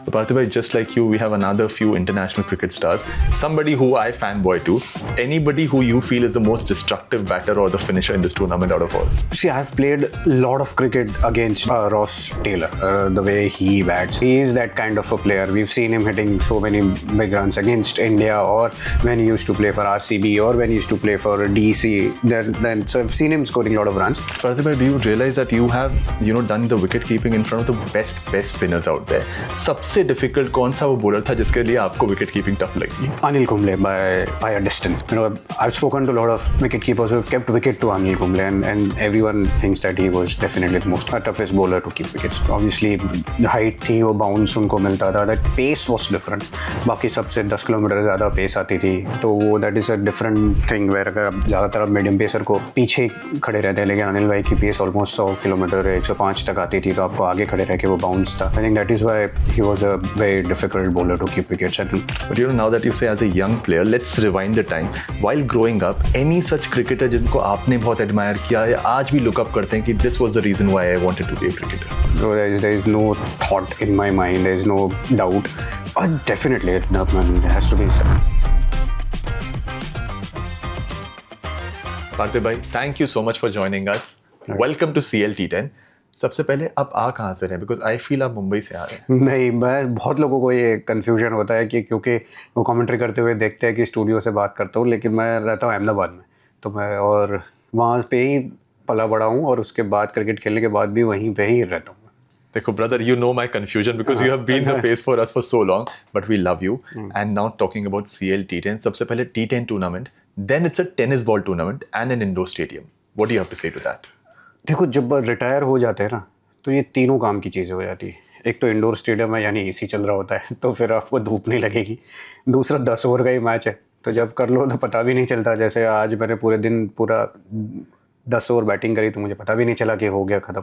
Parthibai, just like you, we have another few international cricket stars. Somebody who I fanboy to. Anybody who you feel is the most destructive batter or the finisher in this tournament out of all? See, I've played a lot of cricket against Ross Taylor. The way he bats, he is that kind of a player. We've seen him hitting so many big runs against India, or when he used to play for RCB, or when he used to play for DC. So I've seen him scoring a lot of runs. Parthibai, do you realize that you have, done the wicket keeping in front of the best spinners out there? सबसे difficult कौन सा वो bowler था जिसके लिए आपको wicket keeping tough लगी? Anil Kumble by a distance. I've spoken to a lot of wicket keepers who have kept wicket to Anil Kumble, and everyone thinks that he was definitely the most toughest bowler to keep wickets. Obviously, the height थी, वो bounce उनको मिलता था. That pace was different. बाकी सबसे 10 kilometre ज़्यादा pace आती थी, तो वो that is a different thing where अगर आप ज़्यादातर medium pacer को पीछे खड़े रहते हैं, लेकिन अनिल भाई की pace almost 100 किलोमीटर 105 तक आती थी, तो आपको आगे खड़े रह के वो bounce था. I think that is why he was a very difficult bowler to keep wickets. But now that you say as a young player, let's rewind the time. While growing up, any such cricketer जिनको आपने बहुत admire किया है, आज भी look up करते हैं कि this was the reason why I wanted to be a cricketer? So there is no thought in my mind. There is no doubt. Definitely, it has to be. Parthibai, thank you so much for joining us. Right. Welcome to CLT10. सबसे पहले आप आ कहाँ से रहे हैं? Because I feel आप मुंबई से आ रहे हैं. नहीं, मैं बहुत लोगों को ये कन्फ्यूजन होता है कि क्योंकि वो कमेंट्री करते हुए देखते हैं कि स्टूडियो से बात करता हूँ, लेकिन मैं रहता हूँ अहमदाबाद में, तो मैं और वहाँ पे ही पला बड़ा हूँ, और उसके बाद क्रिकेट खेलने के बाद भी वहीं पे ही रहता हूँ. देखो brother, you know my confusion because you have been the face for us for so long, but we love you. And now talking about CLT10, सबसे पहले T10 tournament, then it's a tennis ball tournament and an indoor stadium. What do you have to say to that? देखो, जब retire हो जाते हैं ना, तो ये तीनों काम की चीज़ें हो जाती है. एक तो इंडोर स्टेडियम है, यानी एसी चल रहा होता है, तो फिर आपको धूप नहीं लगेगी. दूसरा 10 ओवर का ही मैच है, तो जब कर लो तो पता भी नहीं चलता. जैसे आज मैंने पूरे दिन पूरा 10 ओवर बैटिंग करी, तो मुझे पता भी नहीं चला कि हो गया ख़त्म.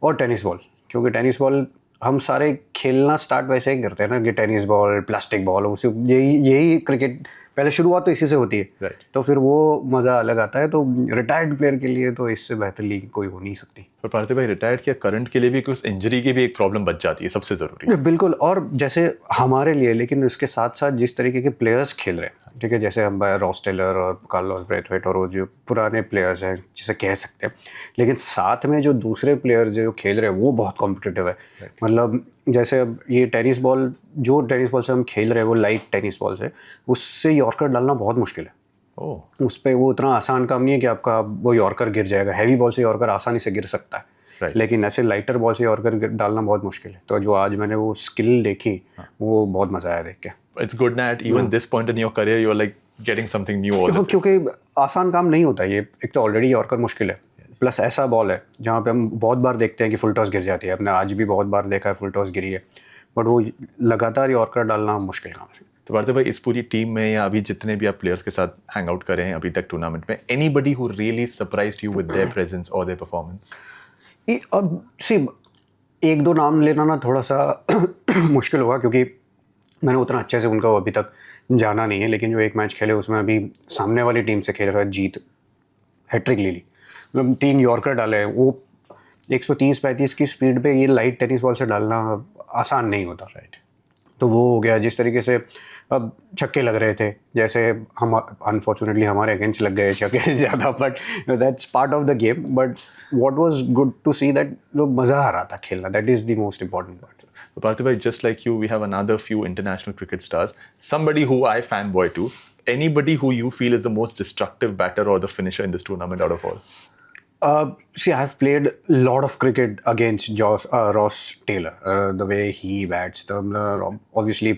और टेनिस बॉल, क्योंकि टेनिस बॉल हम सारे खेलना स्टार्ट वैसे ही करते हैं ना, कि टेनिस बॉल, प्लास्टिक बॉल, उसी यही क्रिकेट पहले शुरुआत तो इसी से होती है. Right. तो फिर वो मज़ा अलग आता है. तो रिटायर्ड प्लेयर के लिए तो इससे बेहतर लीग कोई हो नहीं सकती. पर पार्थिभाई, रिटायर्ड किया करंट के लिए भी कुछ इंजरी की भी एक प्रॉब्लम बच जाती है, सबसे ज़रूरी. बिल्कुल. और जैसे हमारे लिए, लेकिन उसके साथ साथ जिस तरीके के प्लेयर्स खेल रहे हैं, ठीक है, जैसे हम रॉस टेलर और कार्लोस ब्रेथवेट और वो जो पुराने प्लेयर्स हैं जिसे कह सकते हैं, लेकिन साथ में जो दूसरे प्लेयर्स जो खेल रहे हैं वो बहुत कॉम्पिटिटिव है. मतलब जैसे अब ये टेनिस बॉल से हम खेल रहे हैं, वो लाइट टेनिस बॉल से, उससे यॉर्कर डालना बहुत मुश्किल है. उस पर वो उतना आसान काम नहीं है कि आपका वो यॉर्कर गिर जाएगा. हैवी बॉल से यॉर्कर आसानी से गिर सकता है. Right. लेकिन ऐसे लाइटर बॉल से यॉर्कर डालना बहुत मुश्किल है. तो जो आज मैंने वो स्किल देखी, वो बहुत मज़ा आया देख के. It's good that even this point in your career you're like getting something new all the time. क्योंकि आसान काम नहीं होता ये. एक तो ऑलरेडी यॉर्कर मुश्किल है, प्लस ऐसा बॉल है जहाँ पे हम बहुत बार देखते हैं कि फुल टॉस गिर जाती है. हमने आज भी बहुत बार देखा है फुल टॉस गिरी है, बट वो लगातार यॉर्कर डालना मुश्किल काम है. तो पार्थिभाई, इस पूरी टीम में या अभी जितने भी आप प्लेयर्स के साथ हैंग आउट करे हैं अभी तक टूर्नामेंट में, anybody who really surprised you with their presence और देयर परफॉर्मेंस? अब सी, एक दो नाम लेना ना थोड़ा सा मुश्किल होगा, क्योंकि मैंने उतना अच्छे से उनका अभी तक जाना नहीं है. लेकिन जो एक मैच खेले उसमें अभी सामने वाली टीम से खेल रहा है, जीत हैट्रिक ले ली, मतलब 3 यॉर्कर डाले हैं. वो 130-135 की स्पीड पे ये लाइट टेनिस बॉल से डालना आसान नहीं होता. राइट. तो वो हो गया. जिस तरीके से अब छक्के लग रहे थे, जैसे हम अनफॉर्चुनेटली हमारे अगेंस्ट लग गए छक्के ज़्यादा, but that's part of the game. But what was good to see that लोग मज़ा आ रहा था खेलना. That is the most important part. Parthibai, just like you, we have another few international cricket stars. Somebody who I fanboy to. Anybody who you feel is the most destructive batter or the finisher in this tournament out of all? See, I've played a lot of cricket against Ross Taylor. The way he bats, obviously,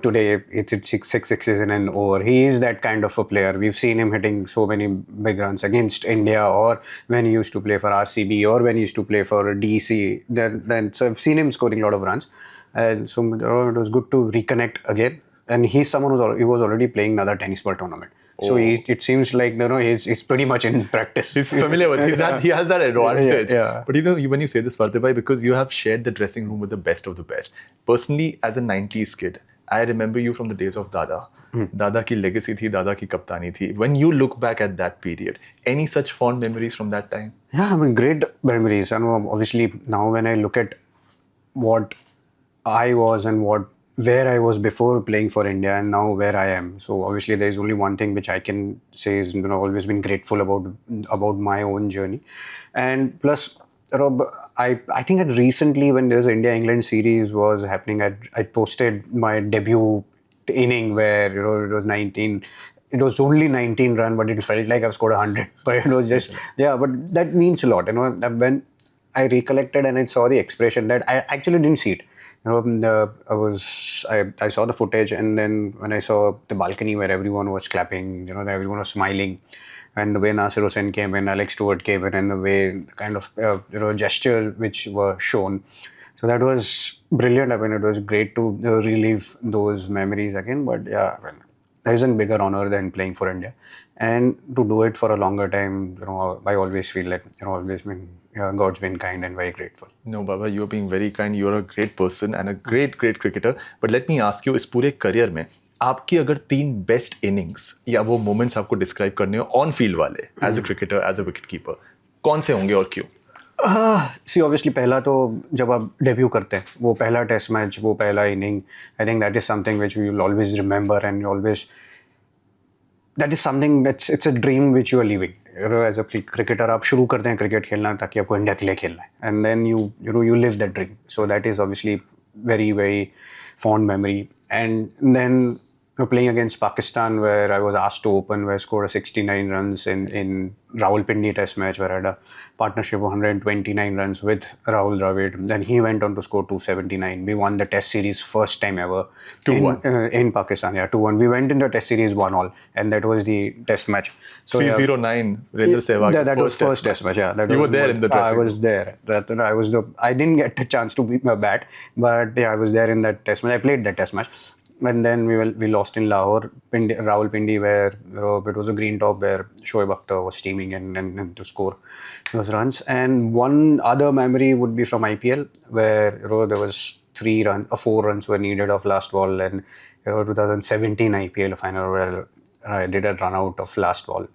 today it's six sixes in an over. He is that kind of a player. We've seen him hitting so many big runs against India, or when he used to play for RCB, or when he used to play for DC. So I've seen him scoring a lot of runs, and so it was good to reconnect again. And he's someone he was already playing another tennis ball tournament. So it seems like he's pretty much in practice. He's familiar with it. He has that advantage. Yeah. But when you say this, Parthibai, because you have shared the dressing room with the best of the best. Personally, as a 90s kid, I remember you from the days of Dada. Dada ki legacy thi, Dada ki kaptani thi. When you look back at that period, any such fond memories from that time? Yeah, I mean, great memories. And obviously now when I look at what I was and where I was before playing for India and now where I am. So obviously there is only one thing which I can say is, you know, always been grateful about my own journey. And plus, Rob, I think that recently when there's India England series was happening, I posted my debut inning where, you know, it was 19. It was only 19 run, but it felt like I've scored 100. But it was just, yeah, but that means a lot. You know, when I recollected and I saw the expression, that I actually didn't see it. You know, I saw the footage, and then when I saw the balcony where everyone was clapping, you know, everyone was smiling, and the way Nasir Hussain came in, Alex Stewart came in, and the way kind of you know, gestures which were shown. So that was brilliant. I mean, it was great to relive those memories again. But yeah, I mean, there isn't bigger honor than playing for India, and to do it for a longer time. You know, I always feel like, you know, always been, God's been kind and very grateful. No, Baba, you're being very kind. You're a great person and a great cricketer. But let me ask you, इस पूरे career में आपकी अगर 3 best innings या वो moments आपको describe करने हो ऑन फील्ड वाले, as a cricketer, as a wicket keeper, कौन से होंगे और क्यों? सी ऑब्वियसली पहला तो जब आप डेब्यू करते हैं, वो पहला टेस्ट मैच, वो पहला inning, I think that is something which you will always remember and always, that is something that's, it's a dream which you are living. As a cricketer आप शुरू करते हैं क्रिकेट खेलना ताकि आपको इंडिया के लिए खेलना है, and then you live that dream. So that is obviously very, very fond memory. And then, you know, playing against Pakistan, where I was asked to open, where I scored a 69 runs in Rawalpindi Test match, where I had a partnership of 129 runs with Rahul Dravid. Then he went on to score 279. We won the Test series first time ever 2-1 in Pakistan. Yeah, 2-1. We went in the Test series 1-1, and that was the Test match. So 309, Virendra Sehwag. That was first Test match. Yeah, that you was were there in the dressing I was there. I didn't get a chance to beat my bat, but yeah, I was there in that Test match. I played that Test match. And then we lost in Lahore, Rawalpindi, where it was a green top where Shoaib Akhtar was steaming and to score those runs. And one other memory would be from IPL, where, you know, there was 4 runs were needed of last ball, and, you know, 2017 IPL final where I did a run out of last ball.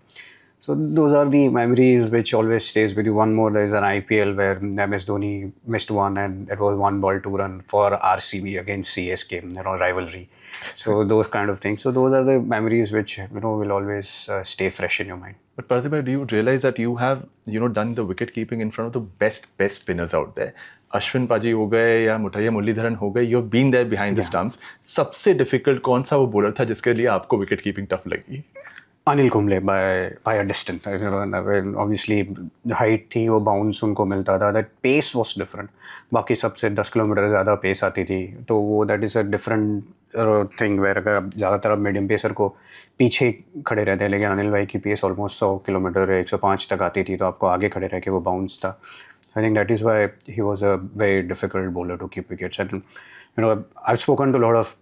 So those are the memories which always stays with you. One more, there is an IPL where MS Dhoni missed one, and it was 1 ball 2 run for RCB against CSK, you know, rivalry. So those kind of things. So those are the memories which, you know, will always stay fresh in your mind. But Parthiv, do you realize that you have, you know, done the wicket keeping in front of the best spinners out there? Ashwin paaji हो गए या मुथैया मुरलीधरन हो गए, you have been there behind the stumps. सबसे difficult कौन सा वो bowler था जिसके लिए आपको विकेट कीपिंग टफ लगी? Anil Kumble by a distance. You know, obviously height थी, वो बाउंस उनको मिलता था, दैट पेस वॉज डिफरेंट. बाकी सबसे 10 किलोमीटर ज़्यादा पेस आती थी, तो वो that is a different thing where अगर आप ज़्यादातर आप मीडियम पेसर को पीछे खड़े रहते हैं, लेकिन अनिल भाई की पेस ऑलमोस्ट 100 किलोमीटर 105 तक आती थी, तो आपको आगे खड़े रह के वो बाउंस था. I think that is why he was a very difficult bowler to keep wickets. And, you know, I've spoken to a lot of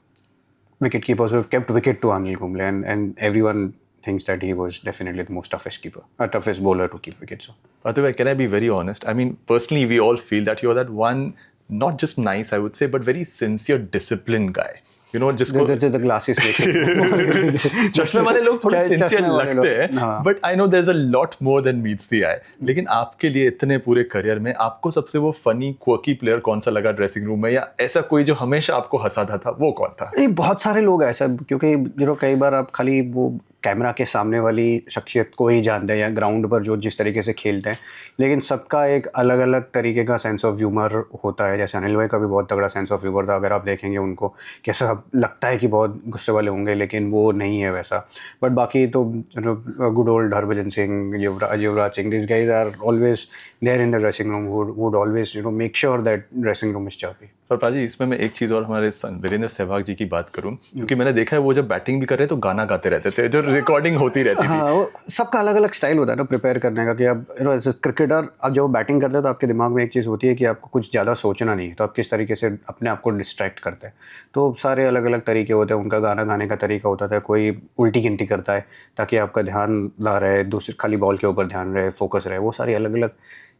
wicket keepers who have kept wicket to Anil Kumble, and everyone thinks that he was definitely the most toughest bowler to keep wickets. Parthiv, can I be very honest? I mean, personally, we all feel that you're that one, not just nice, I would say, but very sincere, disciplined guy. You know, जिसको the glasses makes it. चश्मे वाले लोग थोड़े sincere लगते हैं, हाँ. But I know there is a lot more than meets the eye. लेकिन आपके लिए इतने पूरे करियर में आपको सबसे वो फनी क्वर्की प्लेयर कौन सा लगा ड्रेसिंग रूम में, या ऐसा कोई जो हमेशा आपको हंसाता था, वो कौन था? नहीं, बहुत सारे लोग ऐसा, क्योंकि, you know, कई बार आप खाली वो कैमरा के सामने वाली शख्सियत को ही जानते हैं या ग्राउंड पर जो जिस तरीके से खेलते हैं, लेकिन सबका एक अलग अलग तरीके का सेंस ऑफ ह्यूमर होता है. जैसे अनिल भाई का भी बहुत तगड़ा सेंस ऑफ ह्यूमर था, अगर आप देखेंगे उनको कैसा लगता है कि बहुत गुस्से वाले होंगे, लेकिन वो नहीं है वैसा. बट बाकी तो good old Harbhajan Singh, Yuvraj Singh, this guys are always there in the dressing room, would always, you know, make sure that dressing room is chirpy. पर पाजी, इसमें मैं एक चीज़ और हमारे सन वीरेंद्र सहवाग जी की बात करूं, क्योंकि मैंने देखा है वो जब बैटिंग भी कर रहे तो गाना गाते रहते थे, जो रिकॉर्डिंग होती रहती थी. हाँ, वो सबका अलग अलग स्टाइल होता है ना प्रिपेयर करने का, कि आप, you know, as a cricketer आप जब बैटिंग करते हैं तो आपके दिमाग में एक चीज़ होती है कि आपको कुछ ज़्यादा सोचना नहीं है, तो आप किस तरीके से अपने आप को डिस्ट्रैक्ट करते हैं. तो सारे अलग अलग तरीके होते हैं, उनका गाना गाने का तरीका होता था. कोई उल्टी गिनती करता है ताकि आपका ध्यान ना रहे, दूसरी खाली बॉल के ऊपर ध्यान रहे, फोकस रहे. वो सारी अलग अलग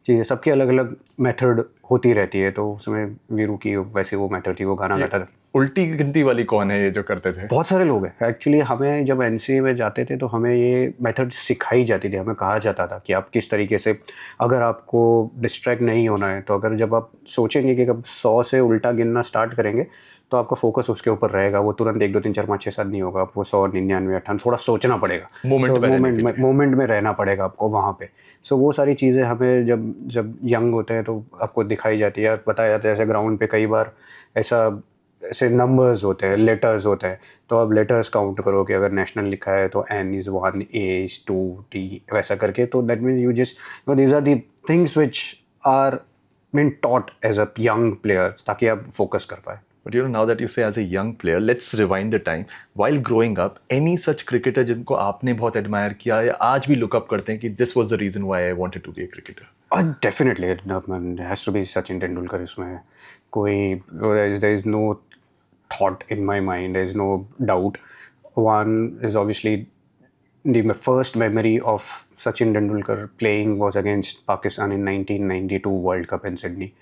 चीज़ें, सबकी अलग अलग मेथड होती रहती है. तो उसमें वीरू की वैसे वो मेथड थी, वो गाना गाता था. उल्टी गिनती वाली कौन है ये जो करते थे? बहुत सारे लोग हैं एक्चुअली। हमें जब एनसीए में जाते थे तो हमें ये मेथड सिखाई जाती थी, हमें कहा जाता था कि आप किस तरीके से, अगर आपको डिस्ट्रैक्ट नहीं होना है तो अगर जब आप सोचेंगे कि कब 100 से उल्टा गिनना स्टार्ट करेंगे तो आपका फोकस उसके ऊपर रहेगा, वो तुरंत 1 2 3 4 5 6 7 नहीं होगा, आपको 100 99 98 थोड़ा सोचना पड़ेगा, मोमेंट में रहना पड़ेगा आपको वहाँ पे। सो वो सारी चीज़ें हमें जब जब यंग होते हैं तो आपको दिखाई जाती है, बताया जाता है। ऐसे ग्राउंड पे कई बार ऐसे नंबर्स होते हैं, लेटर्स होते हैं, तो आप लेटर्स काउंट करो कि अगर नेशनल लिखा है तो N is 1, A is 2, T वैसा करके, तो that means you just these are the things which are been taught as a young player ताकि आप फोकस कर पाए। But now that you say as a young player, let's rewind the time. While growing up, any such cricketer जिनको आपने बहुत admire किया या आज भी look up करते हैं कि this was the reason why I wanted to be a cricketer? Definitely, it has to be Sachin Tendulkar. इसमें कोई there is no thought in my mind, there is no doubt. One is obviously the first memory of Sachin Tendulkar playing was against Pakistan in 1992 World Cup in Sydney.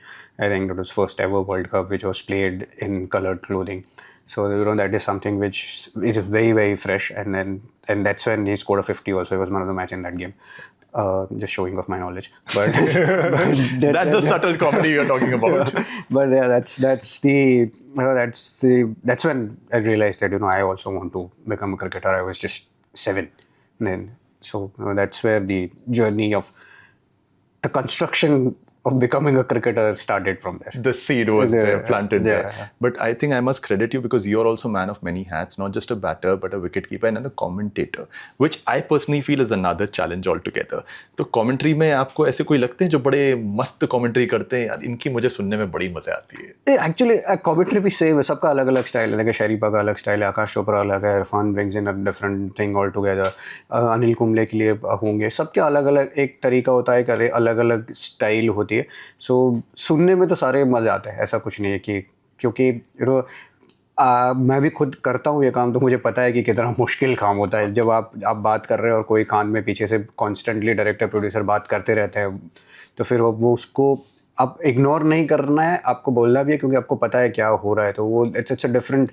I think that was first ever World Cup which was played in coloured clothing. So that is something which is very very fresh, and that's when he scored a 50 also. He was man of the match in that game. Just showing off my knowledge, but that's the subtle comedy you're talking about. But yeah, that's when I realized that I also want to become a cricketer. I was just 7 then, so that's where the journey of the construction of becoming a cricketer started from there. The seed was there, planted there. Yeah. But I think I must credit you because you're also a man of many hats, not just a batter, but a wicketkeeper and a commentator, which I personally feel is another challenge altogether. तो commentary में आपको ऐसे कोई लगते हैं जो बड़े मस्त commentary करते हैं, यार इनकी मुझे सुनने में बड़ी मजा आती है? Actually, commentary भी सेम है, सबका अलग अलग स्टाइल है। शरीफा का अलग स्टाइल है, आकाश चोपड़ा अलग है, Irfan brings in a different thing altogether, Anil Kumble के लिए होंगे, सबके अलग अलग एक तरीका होता है, करे अलग अलग स्टाइल होती है। सो सुनने में तो सारे मज़े आते हैं, ऐसा कुछ नहीं है कि क्योंकि मैं भी खुद करता हूँ ये काम, तो मुझे पता है कि कितना मुश्किल काम होता है जब आप बात कर रहे हैं और कोई कान में पीछे से कॉन्स्टेंटली डायरेक्टर प्रोड्यूसर बात करते रहते हैं, तो फिर वो उसको आप इग्नोर नहीं करना है, आपको बोलना भी है क्योंकि आपको पता है क्या हो रहा है, तो वो इट्स अ डिफरेंट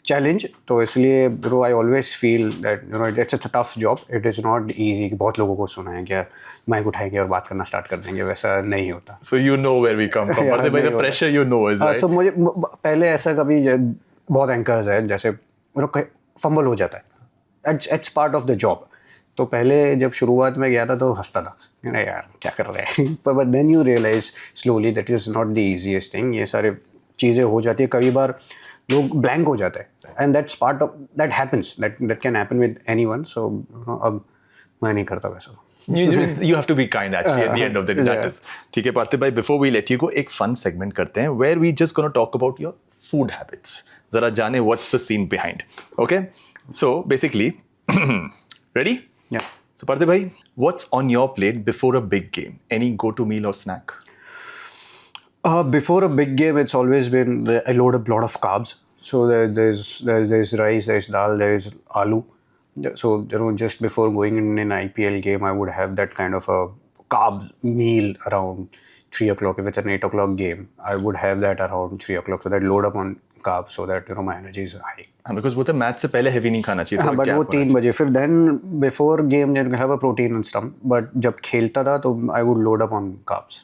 चैलेंज। तो इसलिए I always feel that it's a tough job, it is not easy. कि बहुत लोगों को सुना है क्या माइक उठाएंगे और बात करना स्टार्ट कर देंगे, वैसा नहीं होता। So you know where we come from, but by the pressure is right. So मुझे पहले ऐसा कभी बहुत एंकर्स है जैसे फंबल हो जाता है, it's part of the job. तो पहले जब शुरुआत में गया था तो हंसता था, यार क्या कर रहे हैं, but then you realise slowly that is not the easiest thing. ये सारे चीज़ें हो जाती है, कई बार लोग ब्लैंक हो जाता है, and that's part of that happens, that can happen with anyone. So अब मैं नहीं करता वैसा। You have to be kind actually at the end of the day. That is ठीक है पार्थिव भाई, before we let you go एक fun segment करते हैं where we just gonna talk about your food habits. जरा जाने what's the scene behind. Okay, so basically ready? Yeah. So पार्थिव भाई, what's on your plate before a big game? Any go-to meal or snack? Before a big game, it's always been I load a lot of carbs. So there's rice, there's dal, there is aloo. So just before going in an IPL game, I would have that kind of a carb meal around 3 o'clock. If it's an 8 o'clock game, I would have that around 3 o'clock. So that load up on carbs so that my energy is high. Because वो तो match से पहले heavy नहीं खाना चाहिए। but वो 3 बजे फिर then before game you have a protein and stuff. But जब खेलता था तो I would load up on carbs.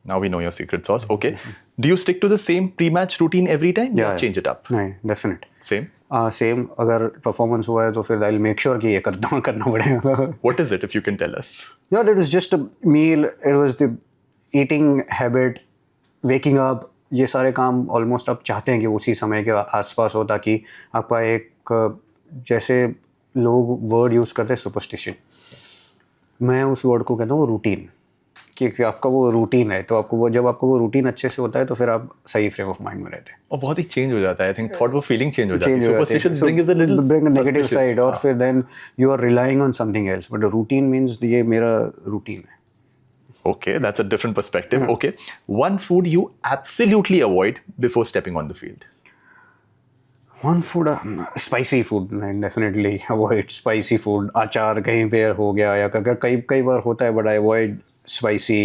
Now we know your secret sauce. Okay. Do you stick to the same pre-match routine every time? Yeah. Or change it up? नहीं, definite. Same. Same. अगर performance हुआ है तो फिर I make sure कि ये करना पड़ेगा। What is it if you can tell us? Yeah, it was just a meal. It was the eating habit, waking up. ये सारे काम ऑलमोस्ट आप चाहते हैं कि उसी समय के आसपास हो, ताकि आपका एक जैसे लोग वर्ड यूज़ करते हैं सुपरस्टिशन, मैं उस वर्ड को कहता हूँ रूटीन, कि आपका वो रूटीन है, तो आपको जब आपको वो रूटीन अच्छे से होता है तो फिर आप सही फ्रेम ऑफ माइंड में रहते हैं और बहुत ही चेंज हो जाता है। आई थिंक थॉट वो फीलिंग चेंज हो जाती है। Superstition brings a little negative side, और फिर then you are relying on something else, but routine means ये मेरा रूटीन है। Okay, that's a different perspective. Okay, one food you absolutely avoid before stepping on the field. One food, spicy food. I definitely avoid spicy food. अचार कहीं पे हो गया या अगर कई बार होता है, but I avoid spicy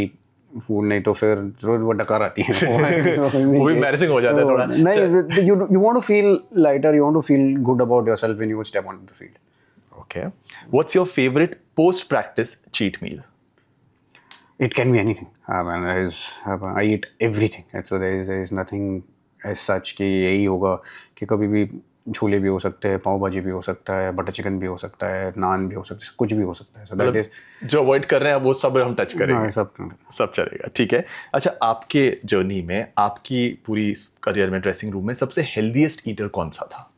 food नहीं तो फिर जरूर वो डकार आती है वो भी embarrassing हो जाता है थोड़ा। नहीं, you want to feel lighter, you want to feel good about yourself when you step onto the field. Okay. What's your favorite post-practice cheat meal? It can be anything. I eat everything. So there is nothing as such कि यही होगा कि कभी भी छोले भी हो सकते हैं, पाव भाजी भी हो सकता है, बटर चिकन भी हो सकता है, नान भी हो सकता है, कुछ भी हो सकता है. So that is जो अवॉइड कर रहे हैं वो सब हम टच करेंगे. हाँ, सब चलेगा. ठीक है. अच्छा, आपके जर्नी में, आपकी पूरी करियर में ड्रेसिंग रूम में सबसे हेल्दीएस्ट ईटर कौन सा था?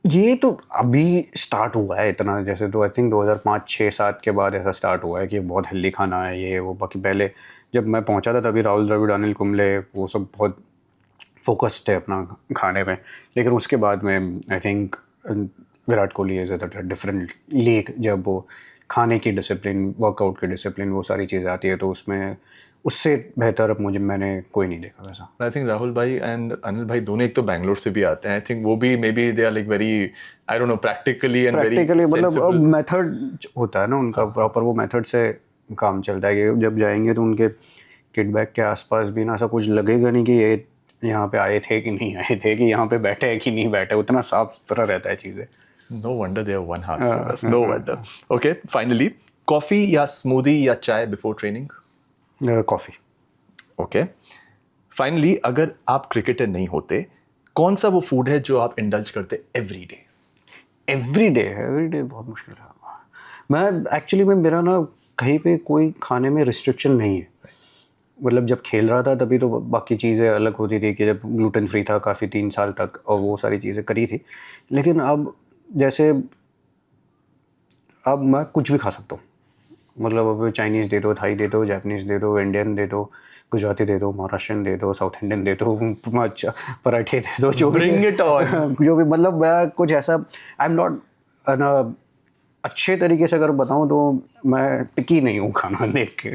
ये तो अभी स्टार्ट हुआ है इतना, जैसे तो आई थिंक 2005, 6, 7 के बाद ऐसा स्टार्ट हुआ है कि बहुत हेल्दी खाना है ये वो. बाकी पहले जब मैं पहुंचा था तभी राहुल द्रविड़, अनिल कुंबले वो सब बहुत फोकस्ड थे अपना खाने में. लेकिन उसके बाद में I think Virat Kohli is a different league. जब वो खाने की डिसिप्लिन, वर्कआउट की डिसिप्लिन, वो सारी चीज़ें आती है तो उसमें उससे बेहतर अब मैंने कोई नहीं देखा वैसा. आई थिंक राहुल भाई एंड अनिल भाई दोनों एक तो बैंगलोर से भी आते हैं. आई थिंक वो भी maybe they are like very, I don't know, practically मतलब मेथड होता है ना उनका प्रॉपर, वो मेथड से काम चलता है कि जब जाएंगे तो उनके किडबैक के आसपास भी ना ऐसा कुछ लगेगा नहीं कि ये यहाँ पे आए थे कि नहीं आए थे, कि यहाँ पे बैठे हैं कि नहीं बैठे. उतना साफ सुथरा रहता है चीज़ें. No wonder they have one heart. No wonder. Okay, finally, coffee या स्मूदी या चाय before training? Coffee. Okay, finally, अगर आप क्रिकेटर नहीं होते, कौन सा वो फूड है जो आप इंडल्ज करते एवरी डे? एवरी डे बहुत मुश्किल है. मैं एक्चुअली मेरा ना कहीं पे कोई खाने में रिस्ट्रिक्शन नहीं है. मतलब जब खेल रहा था तभी तो बाकी चीज़ें अलग होती थी कि जब ग्लूटेन फ्री था काफ़ी 3 साल तक और वो सारी चीज़ें करी थी. लेकिन अब जैसे अब मैं कुछ भी खा सकता हूँ. मतलब अब चाइनीज़ दे दो, थाई दे दो, जापानीज़ दे दो, इंडियन दे दो, गुजराती दे दो, महाराष्ट्रियन दे दो, साउथ इंडियन दे दो, अच्छा पराठे दे दो, जो Bring it on. जो भी, मतलब मैं कुछ ऐसा, आई एम नॉट ना, अच्छे तरीके से अगर बताऊं तो मैं पिकी नहीं हूँ खाना देख के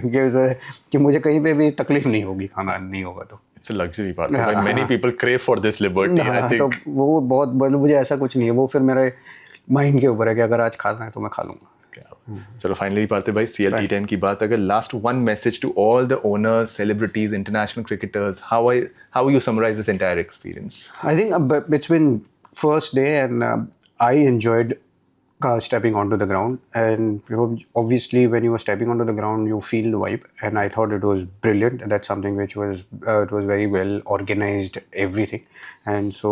कि मुझे कहीं पे भी तकलीफ नहीं होगी खाना नहीं होगा तो. It's a luxury part. Many people crave for this liberty. I think. तो वो बहुत, मतलब मुझे ऐसा कुछ नहीं है. वो फिर मेरे माइंड के ऊपर है कि अगर आज खाना है तो मैं खा लूँगा. चलो, फाइनली पार्थिव भाई, CL T10 की बात, अगर last one message to all the owners, celebrities, international cricketers, how you summarize this entire experience? I think it's been first day and I enjoyed stepping onto the ground, and obviously when you were stepping onto the ground you feel the vibe, and I thought it was brilliant. That's something which was it was very well organized, everything. And so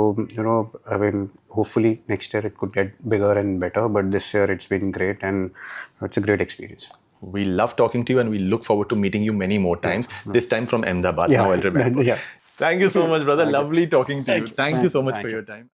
I mean, hopefully next year it could get bigger and better, but this year it's been great and it's a great experience. We love talking to you and we look forward to meeting you many more times, this time from Ahmedabad. Now I'll remember. Yeah. Thank you so much, brother. Lovely talking to you. Thank you so much for your time.